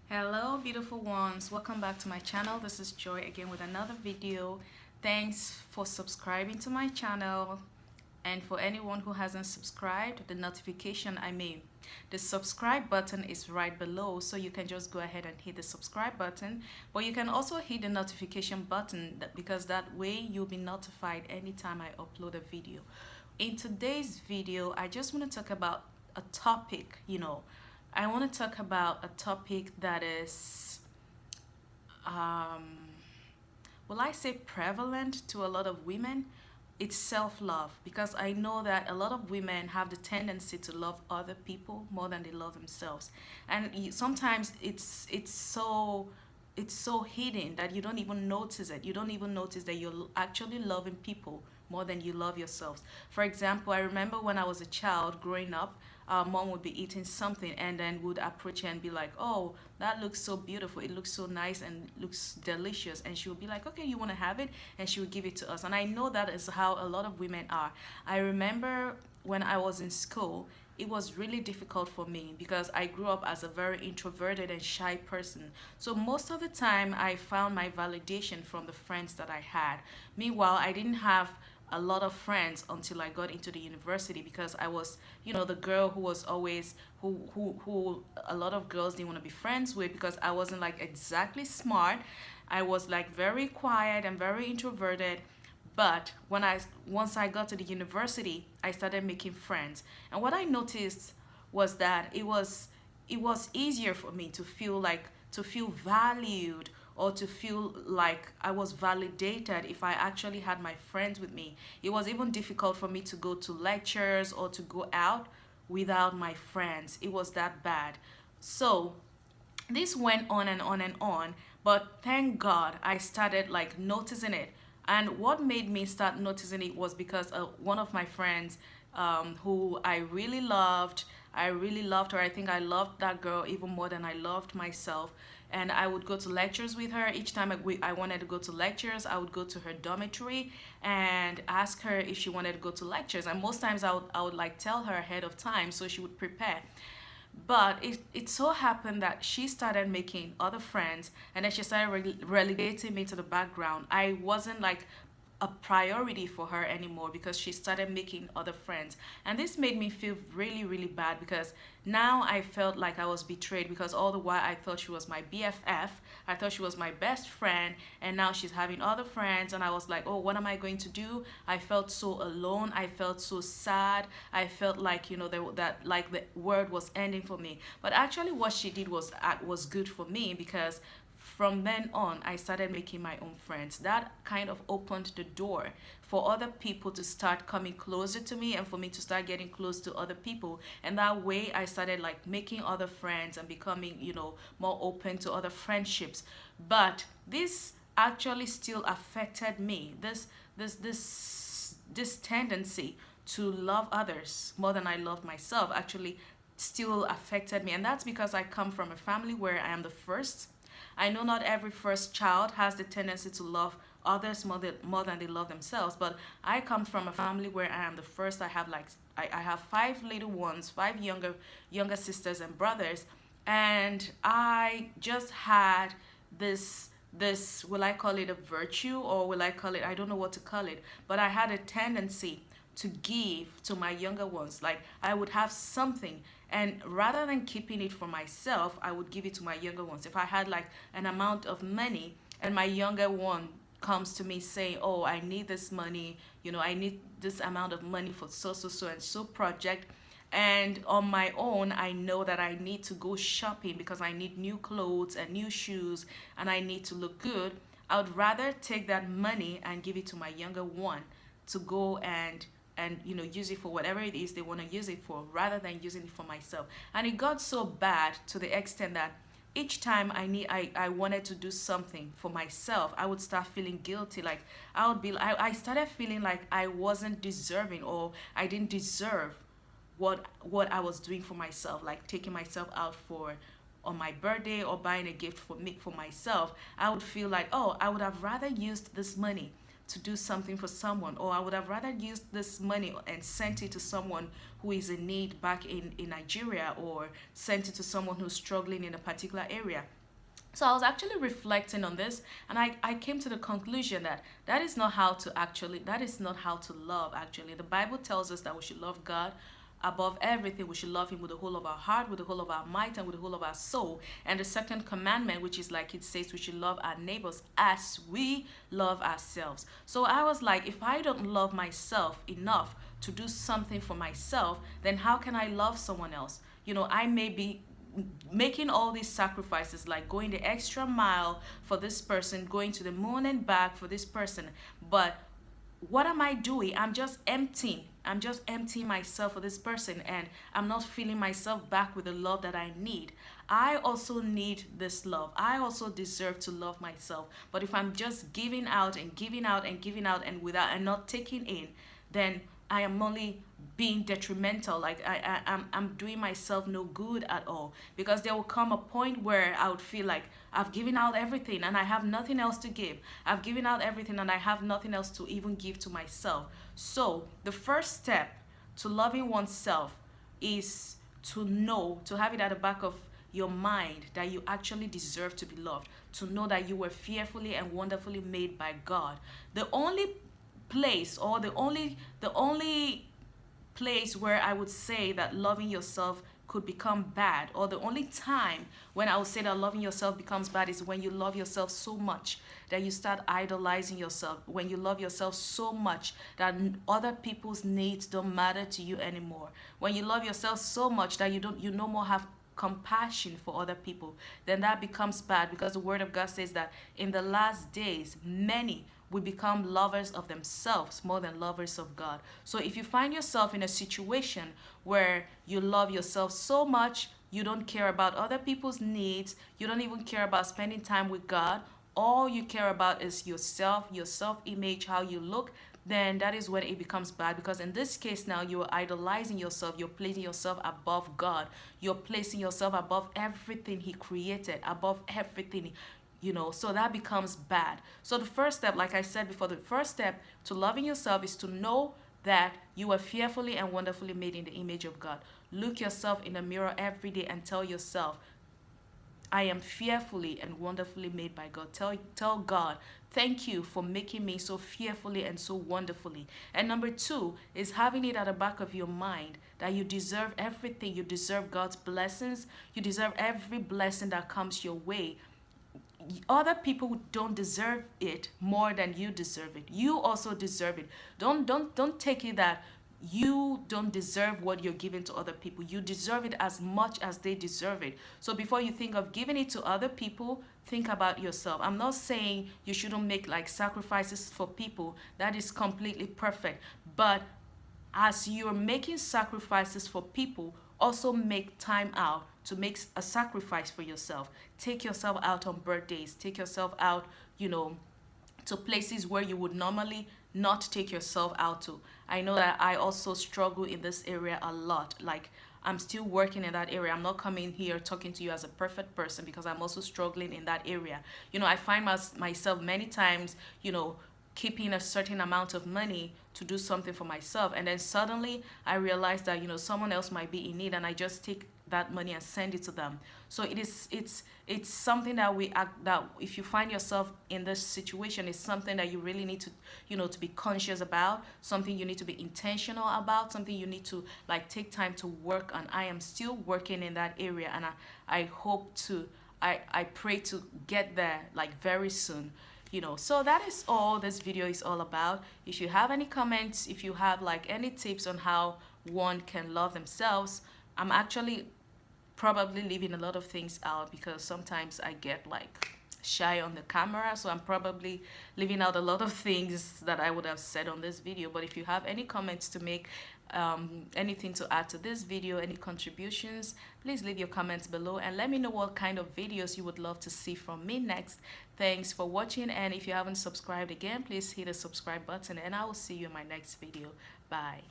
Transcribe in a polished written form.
Hello beautiful ones, welcome back to my channel. This is Joy again with another video. Thanks for subscribing to my channel, and for anyone who hasn't subscribed, the notification the subscribe button is right below, so you can just go ahead and hit the subscribe button, but you can also hit the notification button because that way you'll be notified anytime I upload a video. In today's video, I just want to talk about a topic. I want to talk about a topic that is, um, will I say, prevalent to a lot of women. It's self-love, because I know that a lot of women have the tendency to love other people more than they love themselves, and sometimes it's so hidden that you don't even notice it. You don't even notice that you're actually loving people more than you love yourselves. For example, I remember when I was a child growing up, our mom would be eating something and then would approach her and be like, "Oh, that looks so beautiful. It looks so nice and looks delicious." And she would be like, "Okay, you want to have it?" And she would give it to us. And I know that is how a lot of women are. I remember when I was in school, it was really difficult for me because I grew up as a very introverted and shy person. So most of the time, I found my validation from the friends that I had. Meanwhile, I didn't have a lot of friends until I got into the university, because I was, the girl who was always who a lot of girls didn't want to be friends with, because I wasn't like exactly smart. I was like very quiet and very introverted. But once I got to the university, I started making friends. And what I noticed was that it was easier for me to feel valued, or to feel like I was validated if I actually had my friends with me. It was even difficult for me to go to lectures or to go out without my friends. It was that bad. So this went on and on and on, but thank God I started like noticing it. And what made me start noticing it was because one of my friends, who I really loved her. I think I loved that girl even more than I loved myself. And I would go to lectures with her. Each time I wanted to go to lectures, I would go to her dormitory and ask her if she wanted to go to lectures. And most times I would like tell her ahead of time so she would prepare. But it so happened that she started making other friends, and then she started relegating me to the background. I wasn't like a priority for her anymore because she started making other friends. And this made me feel really, really bad, because now I felt like I was betrayed, because all the while I thought she was my BFF, I thought she was my best friend, and now she's having other friends. And I was like, oh, what am I going to do? I felt so alone. I felt so sad. I felt like, that like the word was ending for me. But actually, what she did was good for me, because from then on, I started making my own friends. That kind of opened the door for other people to start coming closer to me, and for me to start getting close to other people. And that way, I started like making other friends and becoming, more open to other friendships. But this actually still affected me. This tendency to love others more than I love myself actually still affected me. And that's because I come from a family where I am the first. I know not every first child has the tendency to love others more than they love themselves, but I come from a family where I am the first. I have I have five little ones, five younger sisters and brothers, and I just had this, will I call it a virtue, or will I call it, I don't know what to call it, but I had a tendency to give to my younger ones. Like, I would have something, and rather than keeping it for myself, I would give it to my younger ones. If I had like an amount of money, and my younger one comes to me saying, "Oh, I need this money, I need this amount of money for so and so project," and on my own I know that I need to go shopping because I need new clothes and new shoes, and I need to look good, I would rather take that money and give it to my younger one to go and use it for whatever it is they want to use it for, rather than using it for myself. And it got so bad to the extent that each time I wanted to do something for myself, I would start feeling guilty. Like, I started feeling like I wasn't deserving, or I didn't deserve what I was doing for myself, like taking myself out for on my birthday, or buying a gift for myself. I would feel like, oh, I would have rather used this money to do something for someone, or I would have rather used this money and sent it to someone who is in need back in Nigeria, or sent it to someone who's struggling in a particular area. So I was actually reflecting on this, and I came to the conclusion that that is not how to love actually. The Bible tells us that we should love God above everything. We should love him with the whole of our heart, with the whole of our might, and with the whole of our soul. And the second commandment, which is like it says, we should love our neighbors as we love ourselves. So I was like, if I don't love myself enough to do something for myself, then how can I love someone else? You know, I may be making all these sacrifices, like going the extra mile for this person, going to the moon and back for this person, but what am I doing? I'm just emptying myself for this person, and I'm not filling myself back with the love that I need. I also need this love. I also deserve to love myself. But if I'm just giving out and giving out and giving out and without and not taking in, then I am only being detrimental. Like I'm doing myself no good at all, because there will come a point where I would feel like I've given out everything and I have nothing else to give. I've given out everything and I have nothing else to even give to myself. So the first step to loving oneself is to have it at the back of your mind that you actually deserve to be loved, to know that you were fearfully and wonderfully made by God. The only place, or the only place where I would say that loving yourself could become bad, or the only time when I would say that loving yourself becomes bad, is when you love yourself so much that you start idolizing yourself, when you love yourself so much that other people's needs don't matter to you anymore, when you love yourself so much that you no more have compassion for other people. Then that becomes bad, because the word of God says that in the last days many will become lovers of themselves more than lovers of God. So if you find yourself in a situation where you love yourself so much, you don't care about other people's needs, you don't even care about spending time with God, all you care about is yourself, your self-image, how you look, then that is when it becomes bad. Because in this case now, you're idolizing yourself, you're placing yourself above God, you're placing yourself above everything he created, above everything, you know. So that becomes bad. So the first step, like I said before, the first step to loving yourself is to know that you are fearfully and wonderfully made in the image of God. Look yourself in the mirror every day and tell yourself, I am fearfully and wonderfully made by God. Tell God, thank you for making me so fearfully and so wonderfully. And number two is having it at the back of your mind that you deserve everything. You deserve God's blessings. You deserve every blessing that comes your way. Other people don't deserve it more than you deserve it. You also deserve it. Don't take it that you don't deserve what you're giving to other people. You deserve it as much as they deserve it. So before you think of giving it to other people, think about yourself. I'm not saying you shouldn't make like sacrifices for people. That is completely perfect. But as you're making sacrifices for people, also make time out to make a sacrifice for yourself. Take yourself out on birthdays. Take yourself out, you know, to places where you would normally not take yourself out to. I know that I also struggle in this area a lot. Like, I'm still working in that area. I'm not coming here talking to you as a perfect person, because I'm also struggling in that area. You know, I find myself many times, you know, keeping a certain amount of money to do something for myself, and then suddenly I realize that, you know, someone else might be in need, and I just take that money and send it to them. So it's something that that if you find yourself in this situation, it's something that you really need to, you know, to be conscious about, something you need to be intentional about, something you need to like take time to work on. I am still working in that area, and I hope to, I pray to get there like very soon. You know, so that is all this video is all about. If you have any comments, if you have like any tips on how one can love themselves, I'm actually probably leaving a lot of things out because sometimes I get like shy on the camera, so I'm probably leaving out a lot of things that I would have said on this video. But if you have any comments to make, anything to add to this video, any contributions, please leave your comments below and let me know what kind of videos you would love to see from me next. Thanks for watching, and if you haven't subscribed again, please hit the subscribe button, and I will see you in my next video. Bye.